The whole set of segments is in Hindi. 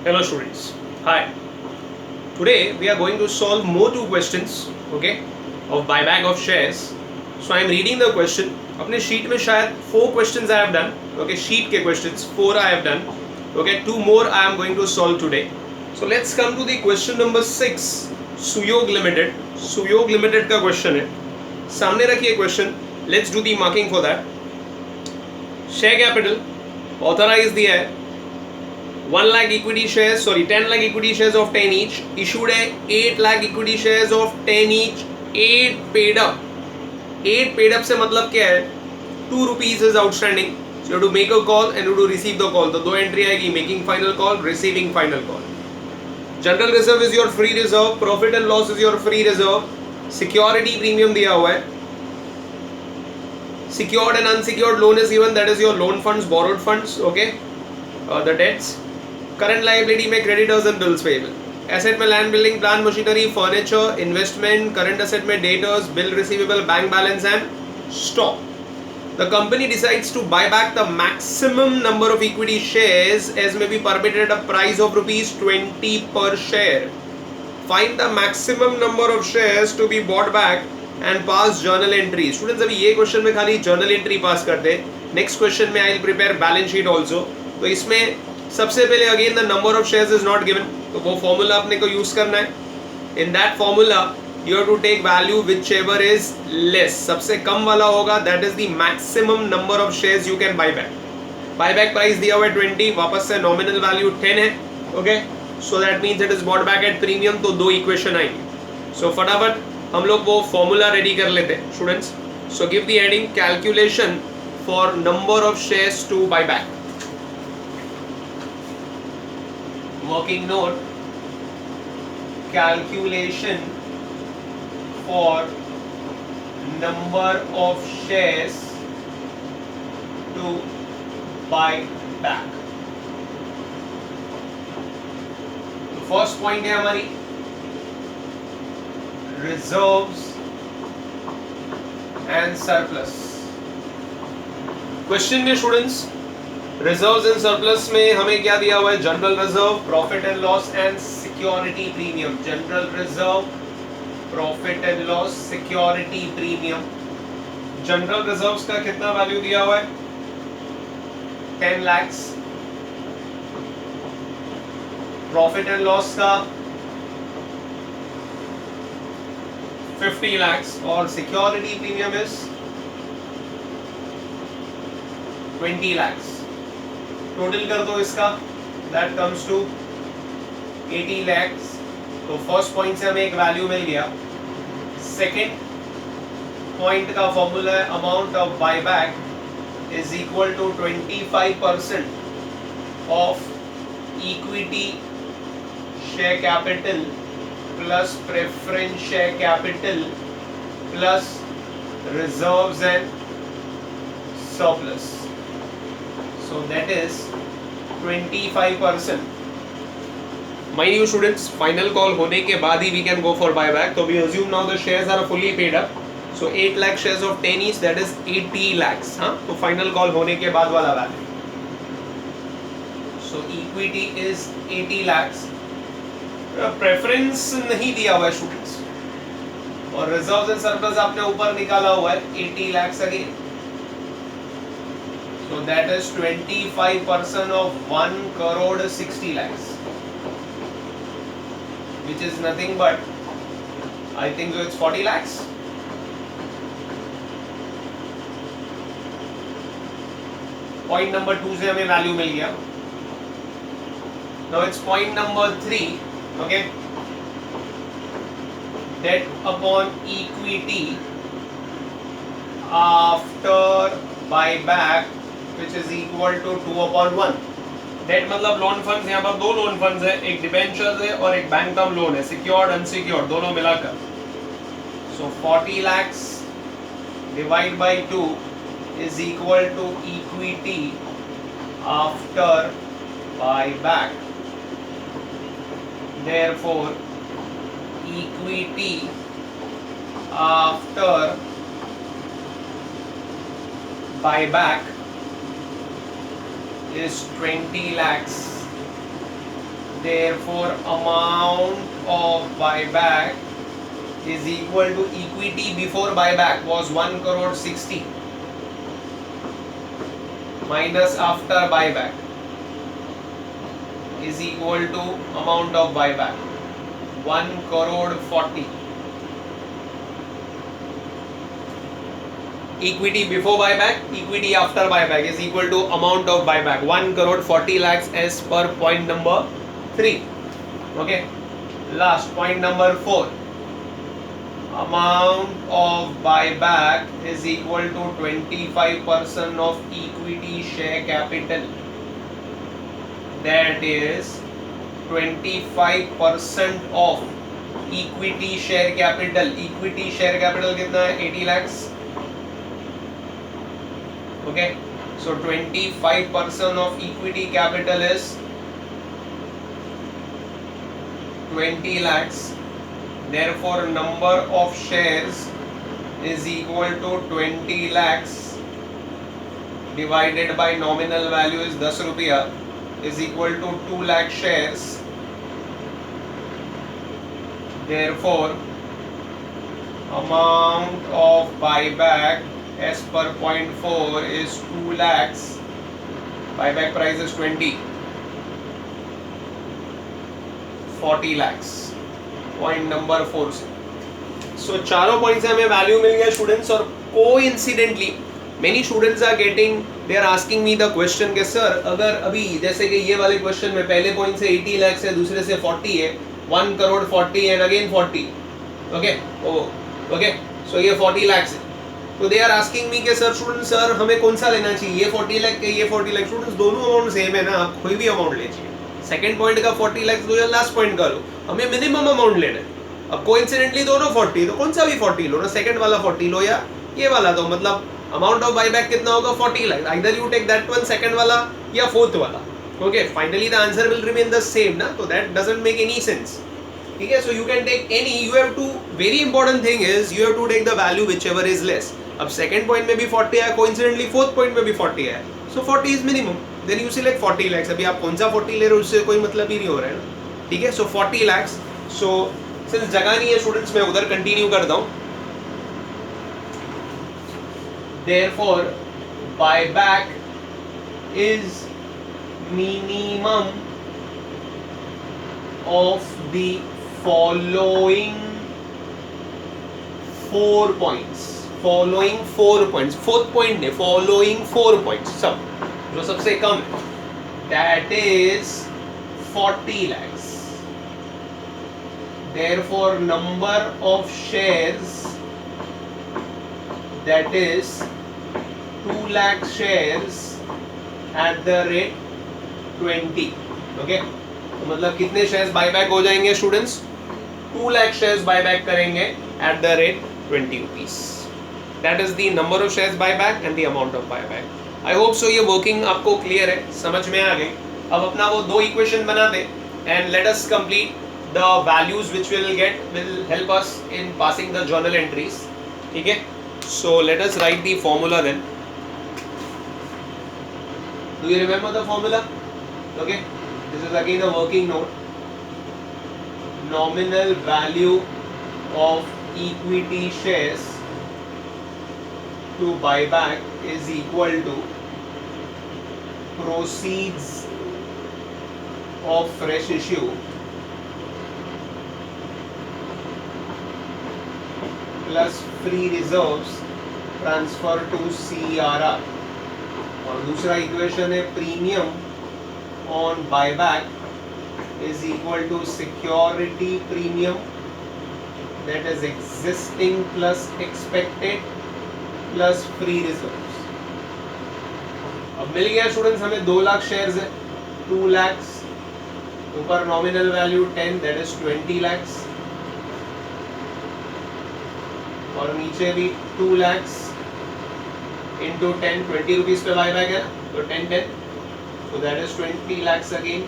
Hello students. Hi. Today we are going to solve more two questions, okay, of buyback of shares. So I am reading the question. अपने sheet में शायद 4 questions I have done. Okay, sheet के questions 4 I have done. Okay, 2 more I am going to solve today. So let's come to the question number 6. Suyog Limited. Suyog Limited का question है. सामने रखिए question. Let's do the marking for that. Share capital authorized दिया है 1 lakh equity shares, 10 lakh equity shares of 10 each, issued है 8 lakh equity shares of 10 each, 8 paid up. 8 paid up से मतलब क्या है? 2 rupees is outstanding. So you have to make a call and you have to receive the call. तो दो एंट्री आएगी, making final call, receiving final call. General reserve is your free reserve, profit and loss is your free reserve, security premium दिया हुआ है. Secured and unsecured loan is given, that is your loan funds, borrowed funds, okay, the debts. Current liability में creditors and bills payable. Asset में land building, plant machinery, furniture, investment. Current asset में debtors, bill receivable, bank balance and stock. The company decides to buy back the maximum number of equity shares as may be permitted at a price of rupees 20 per share. Find the maximum number of shares to be bought back and pass journal entry. Students अभी ये क्वेश्चन में खाली journal entry पास कर दे. नेक्स्ट क्वेश्चन में I will prepare balance sheet also. तो इसमें सबसे पहले again the number of shares is not given, तो वो फॉर्मूला अपने को यूज करना है. In that formula you have to take value whichever is less. सबसे कम वाला होगा that is the maximum number of shares you can buy back. Buy back price दिया हुआ है 20, वापस से नॉमिनल वैल्यू 10 है. Okay, so that means it is bought back at premium. तो दो इक्वेशन आएंगे. सो फटाफट हम लोग वो फॉर्मूला रेडी कर लेते हैं students. So give the heading calculation for number of shares to buy back. Working note, calculation for number of shares to buy back. तो फर्स्ट पॉइंट है हमारी रिजर्व्स एंड सरप्लस. क्वेश्चन में स्टूडेंट्स रिजर्व्स एंड सरप्लस में हमें क्या दिया हुआ है? General reserve, profit and loss and security premium. General reserve, profit and loss, security premium. General reserves का कितना वैल्यू दिया हुआ है? 10 lakhs. प्रॉफिट एंड लॉस का 50 lakhs और security premium is 20 lakhs. Total कर दो इसका, दैट कम्स टू 80 lakhs. तो फर्स्ट पॉइंट से हमें एक वैल्यू मिल गया. सेकेंड पॉइंट का फॉर्मूला है amount of buyback is equal to 25% of equity share capital plus preference share capital plus reserves and surplus. So that is 25%. Mind you students, final call होने के बाद ही we can go for buyback. So we assume now the shares are fully paid up. So 8 lakh shares of 10 each, that is 80 lakhs. हाँ, तो final call होने के बाद वाला value. So equity is 80 lakhs. Preference नहीं दिया हुआ है students. और reserves and surplus आपने ऊपर निकाला हुआ है 80 lakhs again. So that is 25% of 1 crore 60 lakhs, which is nothing but, I think so it's 40 lakhs. Point number 2 से हमें वैल्यू मिल गया. Now it's point number 3. Okay, debt upon equity after buyback which is equal to 2/1. Date मतलब लोन फंड्स. यहाँ पर दो लोन फंड्स है, एक डिबेंचर्स है और एक बैंक टर्म लोन है, सिक्योर्ड अनसिक्योर्ड दोनों मिलाकर. So 40 lakhs divide by 2 is equal to equity after buyback. Therefore equity after buyback is 20 lakhs therefore amount of buyback is equal to equity before buyback was 1 crore 60 minus after buyback is equal to amount of buyback 1 crore 40. Equity before buyback, equity after buyback is equal to amount of buyback 1 crore 40 lakhs as per point number 3. Okay, last point number 4. Amount of buyback is equal to 25% of equity share capital. That is 25% of equity share capital. Equity share capital कितना है? 80 lakhs. Okay, so 25% of equity capital is 20 lakhs. Therefore, number of shares is equal to 20 lakhs divided by nominal value is 10 रुपया is equal to 2 lakh shares. Therefore, amount of buyback as per point 4 is 2 lakhs. Buyback price is 20. 40 lakhs. Point number 4 से. So चारों पॉइंट से हमें वैल्यू मिल गया स्टूडेंट्स. और coincidentally many students are getting, they are asking me the question कि सर अगर अभी जैसे कि ये वाले क्वेश्चन में पहले पॉइंट से 80 lakhs है, दूसरे से 40 है, 1 crore 40 and again 40. Okay, okay, so ये 40 lakhs है. तो दे आर आस्किंग मी के सर स्टूडेंट सर हमें कौन सा लेना चाहिए, ये 40 लाख के ये 40 लाख. स्टूडेंट्स दोनों अमाउंट सेम है ना, आप कोई भी अमाउंट ले चाहिए. सेकंड पॉइंट का 40 लाख लो या लास्ट पॉइंट का लो, हमें मिनिमम अमाउंट लेना है. अब कोइंसिडेंटली दोनों 40, तो कौन सा भी 40 लो ना, सेकंड वाला 40 लो या ये वाला. तो मतलब अमाउंट ऑफ बायबैक कितना होगा 40 lakh. Either you take that one second वाला या फोर्थ वाला. Okay, finally the answer will remain the same ना, तो that doesn't make any sense. ठीक है, so you can take any, you have to, very important thing is you have to take the value whichever is less. अब सेकंड पॉइंट में भी 40 आया, कोइंसिडेंटली फोर्थ पॉइंट में भी 40 आया, so 40 is minimum. Then you select 40 lakhs. अभी आप कौन सा 40 ले रहे हो उससे कोई मतलब ही नहीं हो रहा है ना. ठीक है, सो 40 lakhs. सो सिंस जगह नहीं है स्टूडेंट्स, मैं उधर कंटिन्यू करता हूँ. Therefore, buyback is minimum of the following 4 points. Following 4 points. Fourth point ने, following 4 points. सब जो सबसे कम है, that is 40 lakhs. Therefore, number of shares, that is 2 lakh shares at the rate 20. Okay, तो मतलब कितने शेयर्स बायबैक हो जाएंगे स्टूडेंट्स? 2 लाख शेयर्स बायबैक करेंगे at the rate 20 rupees. That is the number of shares buyback and the amount of buyback. I hope सो ये वर्किंग आपको क्लियर है, समझ में आ गई. अब अपना वो 2 इक्वेशन बना दे and let us complete the values which will get, will help us in passing the journal entries. ठीक है, so let us write the formula then. Do you remember the formula? Okay, this is again a working note. Nominal value of equity shares to buyback is equal to proceeds of fresh issue plus free reserves transfer to CRR. और दूसरा इक्वेशन है premium on buyback is equal to security premium, that is existing plus expected plus free reserves. अब मिल गया स्टूडेंट्स हमें 2 लाख शेयर्स है, 2 lakhs ऊपर nominal value 10, that is 20 lakhs, और नीचे भी 2 lakhs into 10, 20 रुपीस पे बायबैक है, तो 10, so that is 20 lakhs again.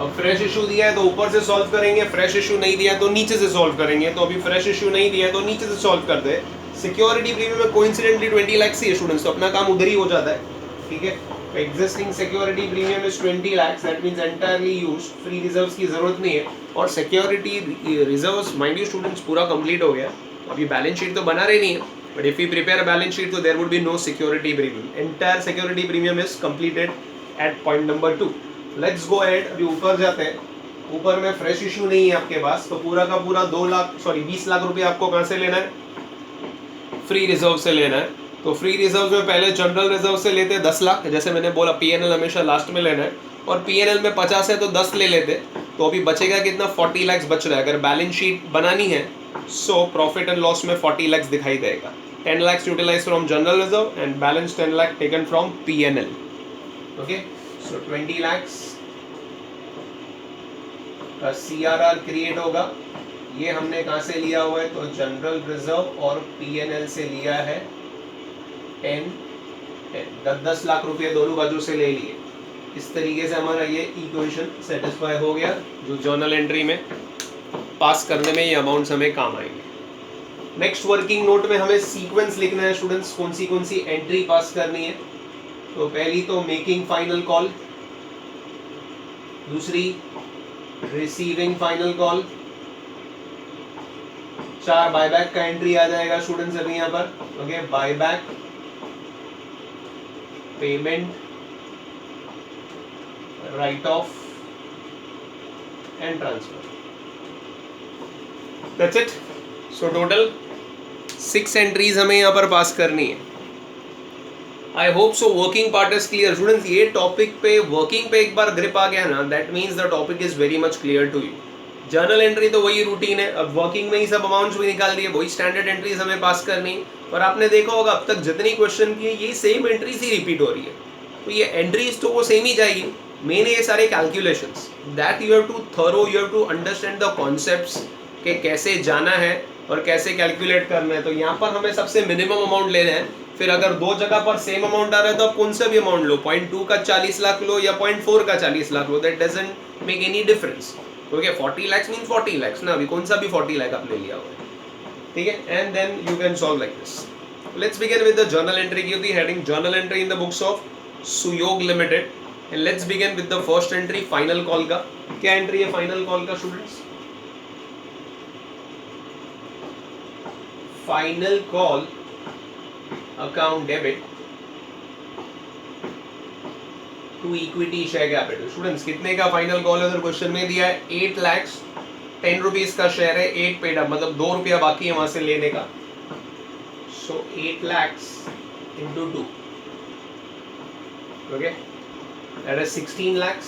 अब फ्रेश इशू दिया है तो ऊपर से सॉल्व करेंगे, फ्रेश इशू नहीं दिया तो नीचे से सॉल्व करेंगे. तो अभी फ्रेश इशू नहीं दिया तो नीचे से सॉल्व कर दे. सिक्योरिटी प्रीमियम में कोइंसिडेंटली 20 लाख ही है स्टूडेंट्स, तो अपना काम उधर ही हो जाता है. ठीक है, existing security premium is 20 lakhs, that means entirely used, free reserves की जरूरत नहीं है, और security reserves mind you students पूरा कंप्लीट हो गया. अभी बैलेंस शीट तो बना रही नहीं है, but if you prepare a balance sheet तो there would be no security premium. Entire security premium is completed at point number 2. Let's go ahead. अभी ऊपर जाते हैं. ऊपर में फ्रेश इशू नहीं है आपके पास, तो पूरा का पूरा 20 लाख रुपए आपको कहाँ से लेना है? फ्री रिजर्व से लेना है. तो फ्री रिजर्व में पहले जनरल रिजर्व से लेते हैं 10 लाख, जैसे मैंने बोला पीएनएल हमेशा लास्ट में लेना है, और पीएनएल में 50 है तो 10 ले लेते. तो अभी बचेगा कितना? 40 लाख बच रहा है. अगर बैलेंस शीट बनानी है सो प्रॉफिट एंड लॉस में 40 लाख दिखाई देगा. 10 lakh utilise from general reserve and balance 10 lakh taken from PNL. Okay, so 20 lakh का सीआरआर क्रिएट होगा. ये हमने कहाँ से लिया हुआ है? तो जनरल रिजर्व और पीएनएल से लिया है 10 लाख रुपए दोनों बाजू से ले लिए. इस तरीके से हमारा ये इक्वेशन सेटिस्फाई हो गया, जो जर्नल एंट्री में पास करने में ये अमाउंट्स हमें काम आएंगे. नेक्स्ट वर्किंग नोट में हमें सीक्वेंस लिखना है स्टूडेंट्स, कौन सी एंट्री पास करनी है. तो पहली तो मेकिंग फाइनल कॉल, दूसरी रिसीविंग फाइनल कॉल, 4 बायबैक का एंट्री आ जाएगा स्टूडेंट्स अभी यहाँ पर. Okay, buyback, payment, write off and transfer. That's it. So total 6 entries हमें यहाँ पर पास करनी है. I hope so working part is clear students. ये टॉपिक पे वर्किंग पे एक बार ग्रिप आ गया ना, that means the topic is very much clear to you. Journal entry तो वही रूटीन है, अब वर्किंग में ही सब अमाउंट्स भी निकाल दिए, वही स्टैंडर्ड एंट्रीज हमें पास करनी है. और आपने देखा होगा अब तक जितनी क्वेश्चन की ये सेम एंट्रीज ही रिपीट हो रही है, तो ये एंट्रीज तो वो सेम ही जाएगी. मेन ये सारे calculations that you have to through, you have to understand the concepts के कैसे जाना है और कैसे कैलकुलेट करना है. तो यहाँ पर हमें सबसे मिनिमम अमाउंट लेना है. फिर अगर दो जगह पर सेम अमाउंट आ रहा है तो आप कौन सा भी अमाउंट लो, 0.2 का 40 लाख लो या 0.4 का 40 लाख लो, that doesn't make any difference. Okay, 40 lakh mean 40 lakh ना, अभी कौन सा भी 40 लाख आपने लिया हुआ है. ठीक है, and then you can solve like this. Let's begin with the journal entry. Give the heading journal entry in the books of Suyog limited, and let's begin with the first entry final call का. क्या एंट्री है फाइनल कॉल का students? Final call account debit to equity share capital. Students कितने का फाइनल कॉल है? क्वेश्चन में दिया है 8 लाख 10 रुपीज का शेयर है, 8 पेड अप, मतलब 2 रुपया बाकी है वहां से लेने का. सो 8 lakh into 2, okay, that is 16 lakh,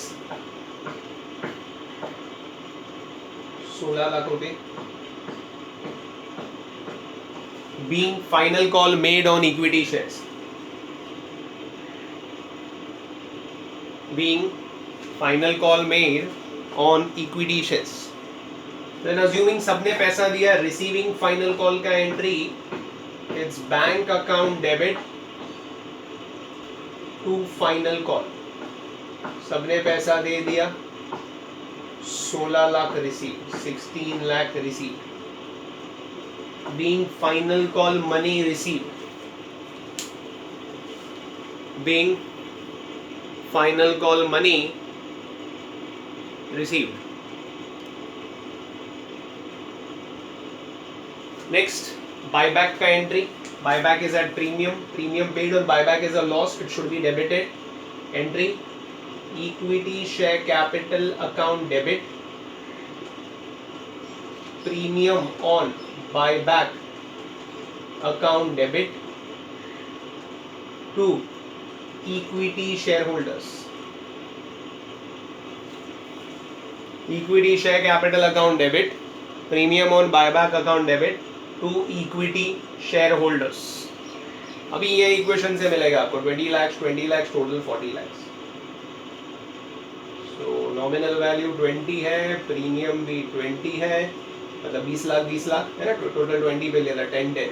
16 lakh रुपए. Being final call made on equity shares. Being final call made on equity shares. Then assuming सबने पैसा दिया, receiving final call का entry, it's bank account debit to final call. सबने पैसा दे दिया, 16 lakh receive, 16 lakh receive. Being final call money received, being final call money received. Next, buyback का entry. Buyback is at premium, premium paid or buyback is a loss, it should be debited. Entry, equity share capital account debit, premium on buyback account debit to equity shareholders. Equity share capital account debit, premium on buyback account debit to equity shareholders. अभी ये इक्वेशन से मिलेगा आपको 20 lakhs total 40 lakhs. So nominal value 20 है, प्रीमियम भी 20 है, मतलब 20 लाख है ना, टोटल 20 पे लेना 10.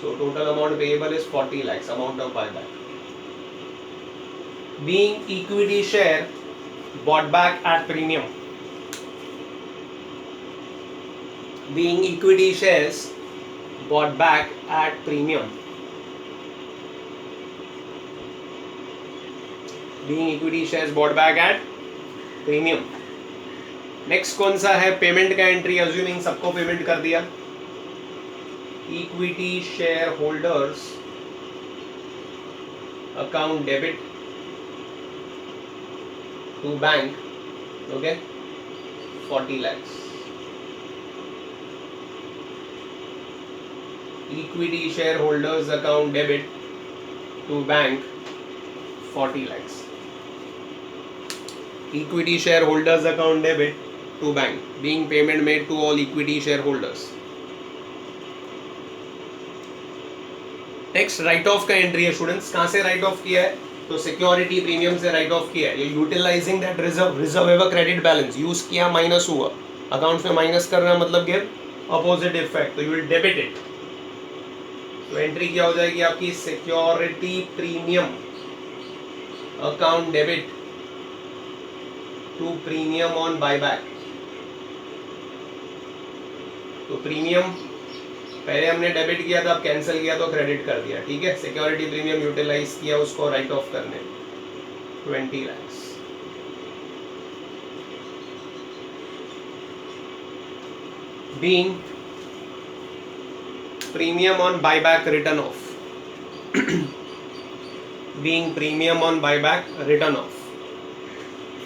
So total amount payable is 40 lakhs, amount of buyback. Being equity share bought back at premium, being equity shares bought back at premium. Being equity shares bought back at premium. Next कौन सा है पेमेंट का एंट्री, अज्यूमिंग सबको पेमेंट कर दिया। Equity share holders account debit to bank, okay, 40 lakhs। Equity shareholders account debit to bank 40 lakhs। Equity shareholders account debit to bank, being payment made to all equity shareholders। Next write off का एंट्री है स्टूडेंट्स। कहां से राइट ऑफ किया है, तो सिक्योरिटी प्रीमियम से राइट ऑफ किया है। ये utilizing that reserve, reserve ever credit balance use किया, माइनस हुआ, अकाउंट्स में माइनस करना मतलब गिव अपोजिट इफेक्ट, तो यू विल डेबिट इट। तो एंट्री क्या हो जाएगी आपकी, security premium account debit to premium on buyback. तो प्रीमियम पहले हमने डेबिट किया था, अब कैंसिल किया तो क्रेडिट कर दिया, ठीक है। सिक्योरिटी प्रीमियम यूटिलाइज किया, उसको राइट ऑफ करने 20 lakhs। Being premium on buyback return of, being premium on buyback return of.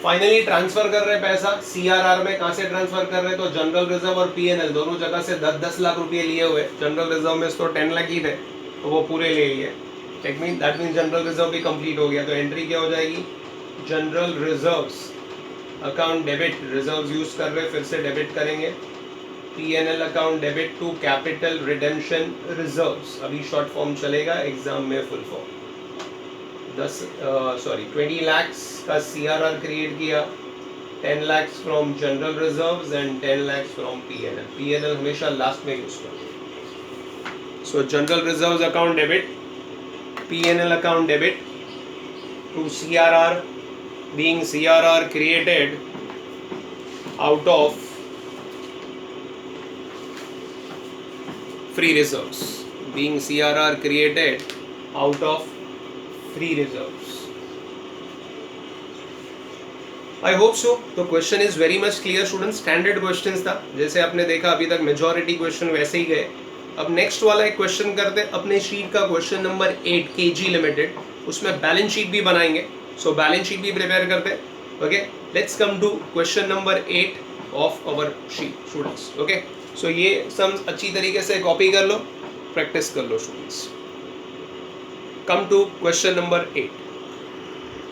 Finally transfer कर रहे पैसा सीआरआर में। कहां से ट्रांसफर कर रहे, तो जनरल रिजर्व और पीएनएल दोनों जगह से 10-10 लाख रुपए लिए हुए। जनरल रिजर्व में तो 10 लाख ही थे, तो वो पूरे ले लिए। दैट मीन जनरल रिजर्व भी कंप्लीट हो गया। तो एंट्री क्या हो जाएगी, general reserves account debit, reserves use कर रहे फिर से डेबिट करेंगे। PNL account debit to capital redemption reserves, अभी शॉर्ट फॉर्म चलेगा, एग्जाम में फुल फॉर्म। 20 lakhs का CRR क्रिएट किया, 10 lakhs from general reserves and 10 lakhs from PNL। PNL हमेशा लास्ट में यूज करो। So general reserves account debit, PNL account debit to CRR, being CRR created out of free reserves, being CRR created out of free reserves. I hope so. तो question is very much clear student, standard question था, जैसे आपने देखा अभी तक मेजॉरिटी क्वेश्चन वैसे ही गए। अब नेक्स्ट वाला एक क्वेश्चन करते अपने शीट का, क्वेश्चन नंबर 8 KG लिमिटेड, उसमें बैलेंस शीट भी बनाएंगे। सो बैलेंस शीट भी प्रिपेयर करते, okay. Let's come to question number 8 of our sheet students, okay. So ये सम्स अच्छी तरीके से कॉपी कर लो, प्रैक्टिस कर लो students. Come to question number 8.